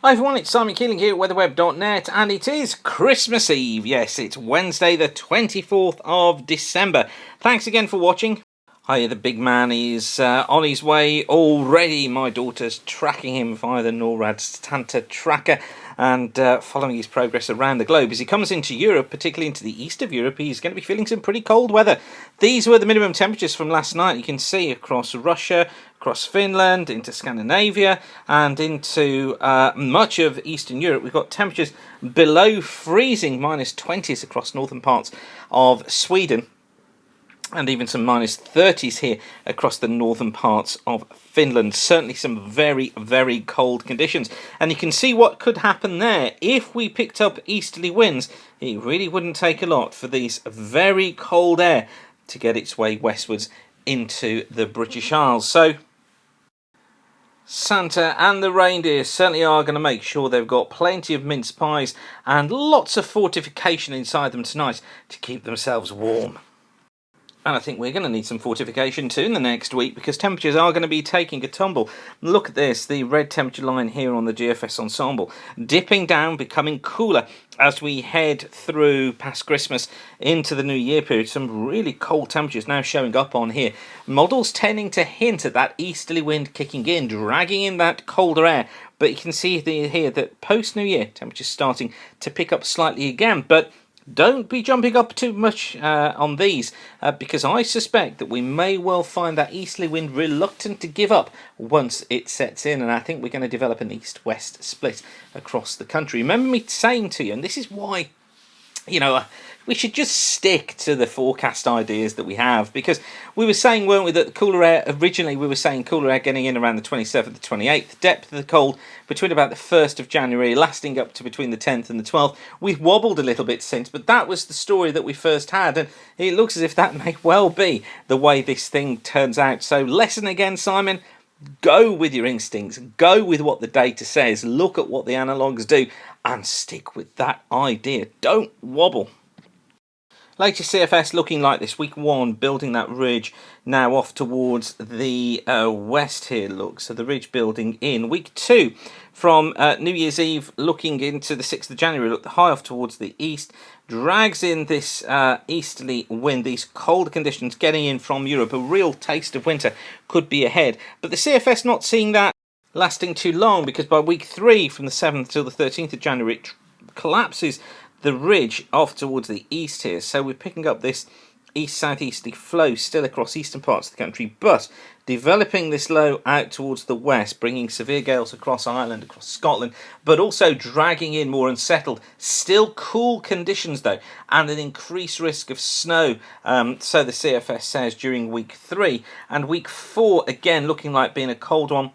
Hi everyone, it's Simon Keeling here at weatherweb.net, and it is Christmas Eve. Yes, it's Wednesday the 24th of December. Thanks again for watching. Hi, the big man is on his way already. My daughter's tracking him via the NORAD Santa tracker and following his progress around the globe. As he comes into Europe, particularly into the east of Europe, he's going to be feeling some pretty cold weather. These were the minimum temperatures from last night. You can see across Russia, across Finland, into Scandinavia, and into much of Eastern Europe. We've got temperatures below freezing, minus 20s across northern parts of Sweden, and even some minus 30s here across the northern parts of Finland. Certainly some very, very cold conditions. And you can see what could happen there. If we picked up easterly winds, it really wouldn't take a lot for these very cold air to get its way westwards into the British Isles. So Santa and the reindeer certainly are going to make sure they've got plenty of mince pies and lots of fortification inside them tonight to keep themselves warm. And I think we're going to need some fortification too in the next week, because temperatures are going to be taking a tumble. Look at this, the red temperature line here on the GFS Ensemble, dipping down, becoming cooler as we head through past Christmas into the New Year period. Some really cold temperatures now showing up on here. Models tending to hint at that easterly wind kicking in, dragging in that colder air. But you can see here that post-New Year, temperatures starting to pick up slightly again. But don't be jumping up too much on these, because I suspect that we may well find that easterly wind reluctant to give up once it sets in, and I think we're going to develop an east-west split across the country. Remember me saying to you, and this is why, we should just stick to the forecast ideas that we have, because we were saying, weren't we, that the cooler air, originally we were saying cooler air getting in around the 27th to 28th, depth of the cold between about the 1st of January, lasting up to between the 10th and the 12th. We've wobbled a little bit since, but that was the story that we first had, and it looks as if that may well be the way this thing turns out. So lesson again, Simon, go with your instincts, go with what the data says, look at what the analogues do, and stick with that idea. Don't wobble. Latest CFS looking like this. Week 1 building that ridge now off towards the west here, look. So the ridge building in. Week 2 from New Year's Eve looking into the 6th of January. Look, the high off towards the east. Drags in this easterly wind, these cold conditions getting in from Europe. A real taste of winter could be ahead. But the CFS not seeing that lasting too long, because by week 3 from the 7th till the 13th of January it collapses the ridge off towards the east here. So we're picking up this east-southeasterly flow still across eastern parts of the country, but developing this low out towards the west, bringing severe gales across Ireland, across Scotland, but also dragging in more unsettled, still cool conditions though, and an increased risk of snow, so the CFS says, during week 3. And week 4 again looking like being a cold one.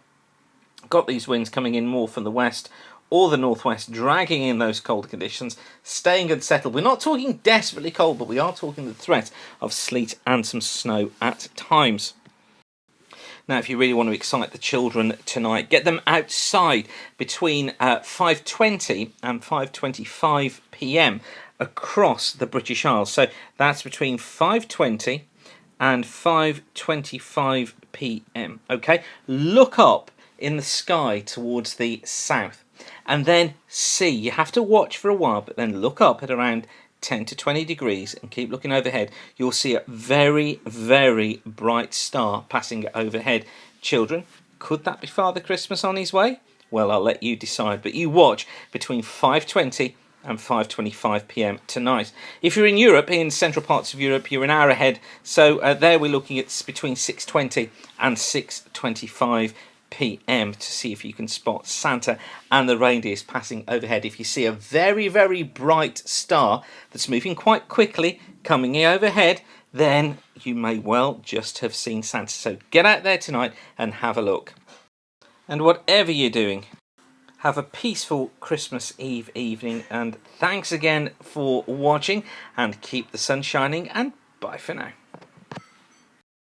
Got these winds coming in more from the west or the northwest, dragging in those cold conditions, staying unsettled. We're not talking desperately cold, but we are talking the threat of sleet and some snow at times. Now, if you really want to excite the children tonight, get them outside between 5:20 and 5:25 p.m. across the British Isles. So that's between 5:20 and 5:25 p.m. Okay, look up in the sky towards the south, and then see, you have to watch for a while, but then look up at around 10 to 20 degrees and keep looking overhead. You'll see a very, very bright star passing overhead. Children, could that be Father Christmas on his way? Well, I'll let you decide, but you watch between 5:20 and 5:25 p.m. tonight. If you're in Europe, in central parts of Europe, you're an hour ahead, so there we're looking at between 6:20 and 6:25 p.m. to see if you can spot Santa and the reindeers passing overhead. If you see a very, very bright star that's moving quite quickly coming overhead, then you may well just have seen Santa. So get out there tonight and have a look. And whatever you're doing, have a peaceful Christmas Eve evening, and thanks again for watching, and keep the sun shining, and bye for now.